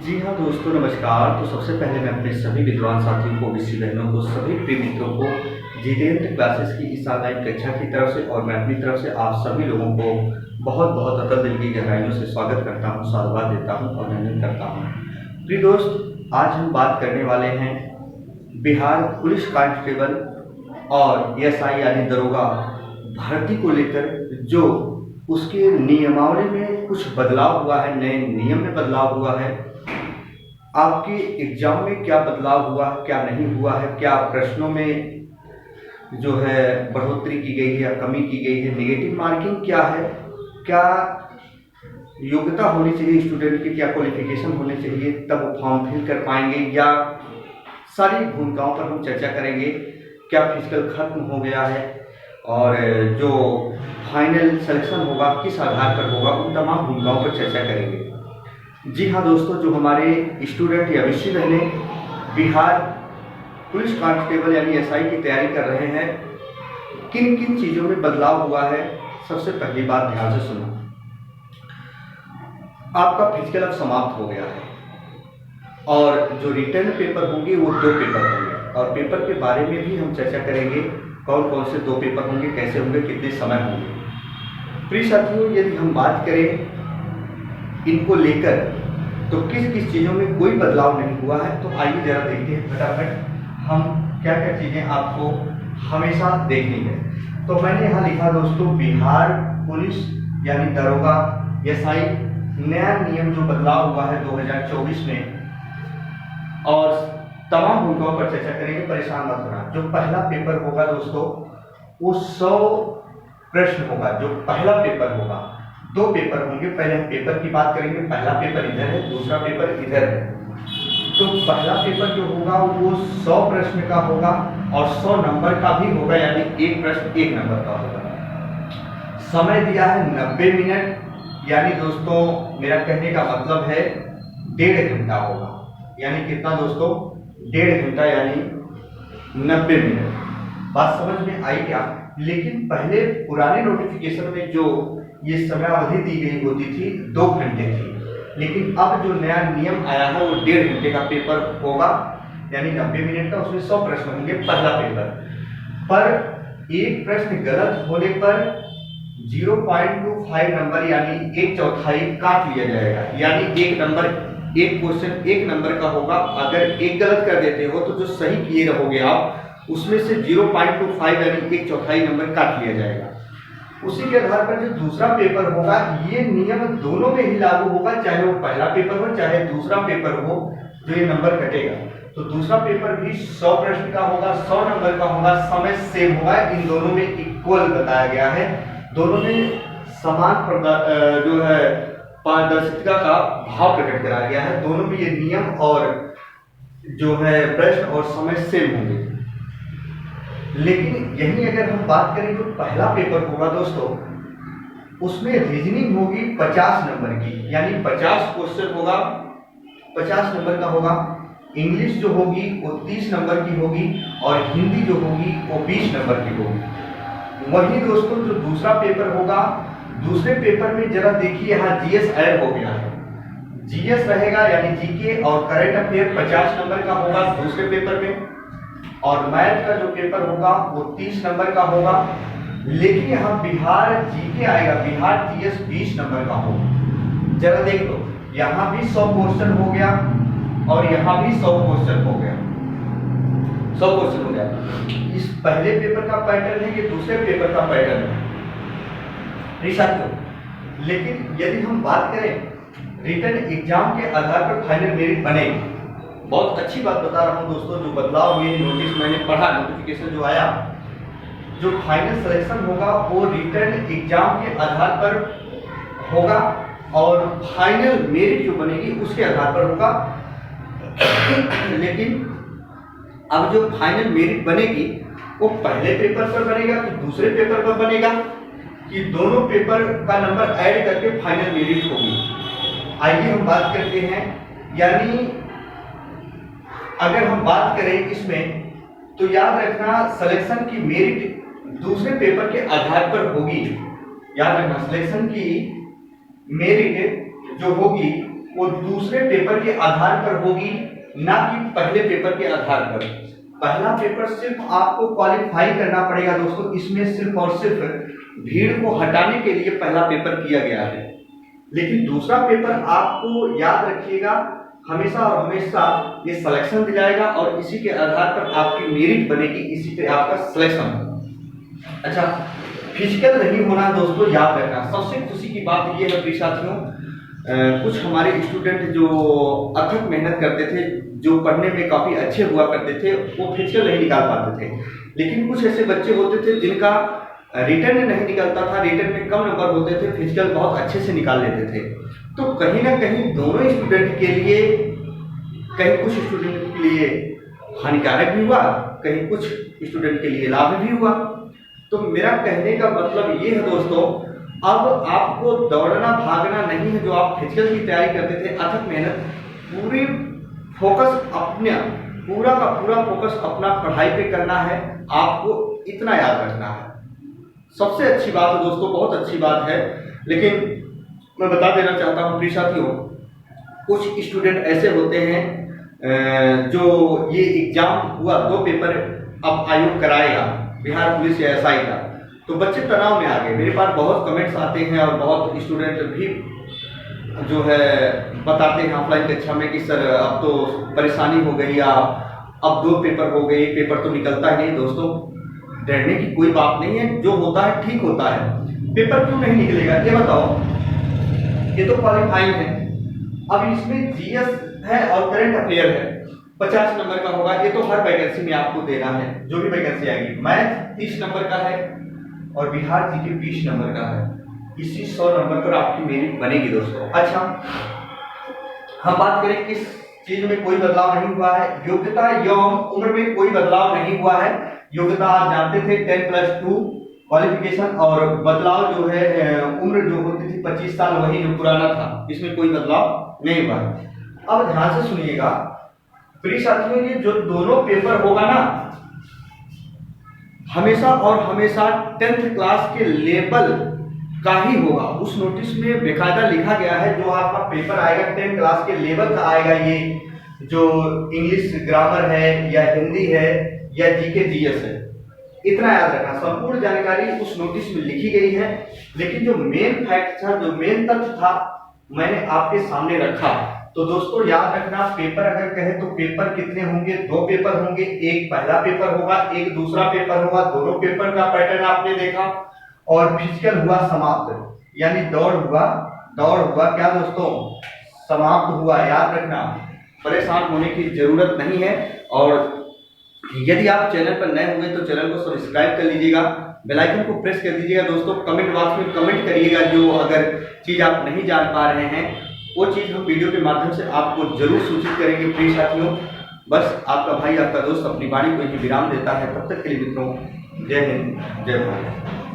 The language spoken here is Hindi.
जी हाँ दोस्तों, नमस्कार। तो सबसे पहले मैं अपने सभी विद्वान साथियों को, विषी बहनों को, सभी प्रिय मित्रों को जीतेंद्र क्लासेस की इस ऑनलाइन कक्षा की तरफ से और मैं अपनी तरफ से आप सभी लोगों को बहुत बहुत अतल दिल की गहराइयों से स्वागत करता हूँ, साधुवाद देता हूँ और अभिनंदन करता हूँ। प्रिय दोस्त, आज हम बात करने वाले हैं बिहार पुलिस कांस्टेबल और एएसआई यानी दरोगा भर्ती को लेकर, जो उसके नियमावली में कुछ बदलाव हुआ है, नए नियम में बदलाव हुआ है। आपके एग्जाम में क्या बदलाव हुआ, क्या नहीं हुआ है, क्या प्रश्नों में जो है बढ़ोतरी की गई है या कमी की गई है, नेगेटिव मार्किंग क्या है, क्या योग्यता होनी चाहिए स्टूडेंट की, क्या क्वालिफिकेशन होनी चाहिए तब वो फॉर्म फिल कर पाएंगे, या सारी भूमिकाओं पर हम चर्चा करेंगे। क्या फिजिकल खत्म हो गया है और जो फाइनल सिलेक्शन होगा किस आधार पर होगा, उन तमाम भूमिकाओं पर चर्चा करेंगे। जी हाँ दोस्तों, जो हमारे स्टूडेंट या विषय बहनें बिहार पुलिस कांस्टेबल यानी एसआई की तैयारी कर रहे हैं, किन किन चीज़ों में बदलाव हुआ है, सबसे पहली बात ध्यान से सुनो। आपका फिजिकल अब समाप्त हो गया है और जो रिटर्न पेपर होंगे वो 2 पेपर होंगे, और पेपर के बारे में भी हम चर्चा करेंगे। कौन कौन से 2 पेपर होंगे, कैसे होंगे, कितने समय होंगे। प्रिय साथियों, यदि हम बात करें इनको लेकर तो किस किस चीज़ों में कोई बदलाव नहीं हुआ है, तो आइए जरा देखते हैं फटाफट हम क्या क्या चीज़ें आपको हमेशा देखनी है। तो मैंने यहाँ लिखा दोस्तों, बिहार पुलिस यानी दरोगा एसआई नया नियम जो बदलाव हुआ है 2024 में, और तमाम भूमिकाओं पर चर्चा करेंगे, परेशान मत होना। जो पहला पेपर होगा दोस्तों वो 100 प्रश्न होगा। जो पहला पेपर होगा, 2 पेपर होंगे। पहले हम पेपर की बात करेंगे, पहला पेपर इधर है, दूसरा पेपर इधर है। तो पहला पेपर जो होगा वो 100 प्रश्न का होगा और 100 नंबर का भी होगा, यानी एक प्रश्न 1 नंबर का होगा। समय दिया है 90 मिनट, यानी दोस्तों मेरा कहने का मतलब है 1.5 घंटा होगा। यानी कितना दोस्तों, 1.5 घंटा यानी 90 मिनट। बात समझ में आई क्या? लेकिन पहले पुराने नोटिफिकेशन में जो ये समय अवधि दी गई होती थी 2 घंटे थी, लेकिन अब जो नया नियम आया है वो 1.5 घंटे का पेपर होगा, यानी 90 मिनट का। उसमें 100 प्रश्न होंगे पहला पेपर पर। एक प्रश्न गलत होने पर 0.25 नंबर यानी 1/4 काट लिया जाएगा। यानी एक क्वेश्चन 1 नंबर का होगा। अगर एक गलत कर देते हो तो जो सही किए रहोगे आप, उसमें से 0.25 यानी 1/4 नंबर काट लिया जाएगा। उसी के आधार पर जो दूसरा पेपर होगा, ये नियम दोनों में ही लागू होगा, चाहे वो पहला पेपर हो चाहे दूसरा पेपर हो, जो ये नंबर कटेगा। तो दूसरा पेपर भी 100 प्रश्न का होगा, 100 नंबर का होगा, समय सेम होगा। इन दोनों में इक्वल बताया गया है, दोनों में समान जो है पारदर्शिता का भाव प्रकट कराया गया है। दोनों में ये नियम और जो है प्रश्न और समय सेम होंगे। लेकिन यही अगर हम बात करें जो पहला पेपर होगा दोस्तों, उसमें रीजनिंग होगी 50 नंबर की, यानी 50 क्वेश्चन होगा, 50 नंबर का होगा। इंग्लिश जो होगी वो 30 नंबर की होगी और हिंदी जो होगी वो 20 नंबर की होगी। वही दोस्तों जो दूसरा पेपर होगा, दूसरे पेपर में जरा देखिए यहाँ जीएस ऐड हो गया है। जीएस रहेगा यानी जीके और करंट अफेयर 50 नंबर का होगा दूसरे पेपर में, और मैथ का जो पेपर होगा वो 30 नंबर का होगा। लेकिन यहाँ बिहार जीके आएगा, बिहार जीएस 20 नंबर का होगा। जरा देख लो, यहाँ भी 100 क्वेश्चन हो गया और यहाँ भी 100 क्वेश्चन हो गया, 100 क्वेश्चन हो गया। इस पहले पेपर का पैटर्न है, ये दूसरे पेपर का पैटर्न है। लेकिन यदि हम बात करें रिटन एग्जाम के आधार पर फाइनल मेरिट बनेगी। बहुत अच्छी बात बता रहा हूँ दोस्तों, जो बदलाव हुए, नोटिस मैंने पढ़ा, नोटिफिकेशन जो आया, जो फाइनल सिलेक्शन होगा वो रिटन एग्जाम के आधार पर होगा और फाइनल मेरिट जो बनेगी उसके आधार पर होगा। लेकिन अब जो फाइनल मेरिट बनेगी वो पहले पेपर पर बनेगा कि दूसरे पेपर पर बनेगा, कि दोनों पेपर का नंबर ऐड करके फाइनल मेरिट होगी। आइए हम बात करते हैं। यानी अगर हम बात करें इसमें, तो याद रखना सिलेक्शन की मेरिट दूसरे पेपर के आधार पर होगी। याद रखना सिलेक्शन की मेरिट जो होगी वो दूसरे पेपर के आधार पर होगी, ना कि पहले पेपर के आधार पर। पहला पेपर सिर्फ आपको क्वालिफाई करना पड़ेगा दोस्तों, इसमें सिर्फ और सिर्फ भीड़ को हटाने के लिए पहला पेपर किया गया है। लेकिन दूसरा पेपर आपको याद रखिएगा, हमेशा और हमेशा ये सिलेक्शन दिलाएगा और इसी के आधार पर आपकी मेरिट बनेगी, इसी पे आपका सिलेक्शन। अच्छा, फिजिकल नहीं होना दोस्तों, याद रखना। सबसे खुशी की बात ये है प्रिय साथियों, कुछ हमारे स्टूडेंट जो अथक मेहनत करते थे, जो पढ़ने में काफ़ी अच्छे हुआ करते थे, वो फिजिकल नहीं निकाल पाते थे। लेकिन कुछ ऐसे बच्चे होते थे जिनका रिटर्न नहीं निकलता था, रिटर्न में कम नंबर होते थे, फिजिकल बहुत अच्छे से निकाल लेते थे। तो कहीं ना कहीं दोनों स्टूडेंट के लिए, कहीं कुछ स्टूडेंट के लिए हानिकारक भी हुआ, कहीं कुछ स्टूडेंट के लिए लाभ भी हुआ। तो मेरा कहने का मतलब ये है दोस्तों, अब आपको दौड़ना भागना नहीं है। जो आप फिजिकल की तैयारी करते थे, अथक मेहनत, पूरी फोकस अपना, पूरा का पूरा फोकस अपना पढ़ाई पे करना है। आपको इतना याद रखना है। सबसे अच्छी बात है दोस्तों, बहुत अच्छी बात है। लेकिन मैं बता देना चाहता हूँ प्रिय साथियों, कुछ स्टूडेंट ऐसे होते हैं जो ये एग्जाम हुआ, 2 पेपर अब आयोग कराएगा, बिहार पुलिस या एसआई का, तो बच्चे तनाव में आ गए। मेरे पास बहुत कमेंट्स आते हैं और बहुत स्टूडेंट भी जो है बताते हैं ऑफलाइन कक्षा में कि सर अब तो परेशानी हो गई, या अब 2 पेपर हो गए, पेपर तो निकलता ही नहीं। दोस्तों, डरने की कोई बात नहीं है, जो होता है ठीक होता है। पेपर क्यों नहीं निकलेगा ये बताओ? ये तो क्वालिफाइंग है, अब इसमें जीएस है और करंट अफेयर है, 50 नंबर का होगा। ये तो हर वैकेंसी में आपको देना है, जो भी वैकेंसी आएगी। मैथ 30 नंबर का है और बिहार जीके 20 नंबर का है। इसी 100 नंबर पर आपकी मेरिट बनेगी दोस्तों। अच्छा, हम बात करें किस चीज में कोई बदलाव नहीं हुआ है? योग्यता एवं उम्र में कोई बदलाव नहीं हुआ है। योग्यता आप जानते थे 10+2 क्वालिफिकेशन, और बदलाव जो है उम्र जो होती थी 25 साल, वही जो पुराना था, इसमें कोई बदलाव नहीं हुआ है। अब ध्यान से सुनिएगा प्रिय साथियों, ये जो दोनों पेपर होगा ना, हमेशा और हमेशा 10th क्लास के लेवल का ही होगा। उस नोटिस में बेकायदा लिखा गया है, जो आपका पेपर आएगा 10th क्लास के लेवल का आएगा। ये जो इंग्लिश ग्रामर है या हिंदी है या जीके जीएस है, इतना याद रखना। संपूर्ण जानकारी उस नोटिस में लिखी गई है, लेकिन जो मेन फैक्ट था, जो मेन तथ्य था, मैंने आपके सामने रखा। तो दोस्तों याद रखना, पेपर अगर कहे तो पेपर कितने होंगे? 2 पेपर होंगे। एक पहला पेपर होगा, एक दूसरा पेपर होगा। दोनों पेपर का पैटर्न आपने देखा। और फिजिकल हुआ समाप्त, यानी दौड़ हुआ क्या दोस्तों? समाप्त हुआ। याद रखना, परेशान होने की जरूरत नहीं है। और यदि आप चैनल पर नए होंगे तो चैनल को सब्सक्राइब कर लीजिएगा, बेल आइकन को प्रेस कर दीजिएगा। दोस्तों, कमेंट बॉक्स में कमेंट करिएगा, जो अगर चीज़ आप नहीं जान पा रहे हैं वो चीज़ हम वीडियो के माध्यम से आपको जरूर सूचित करेंगे प्रिय साथियों। बस आपका भाई, आपका दोस्त अपनी वाणी को ही विराम देता है। तब तक के लिए मित्रों, जय हिंद, जय भारत।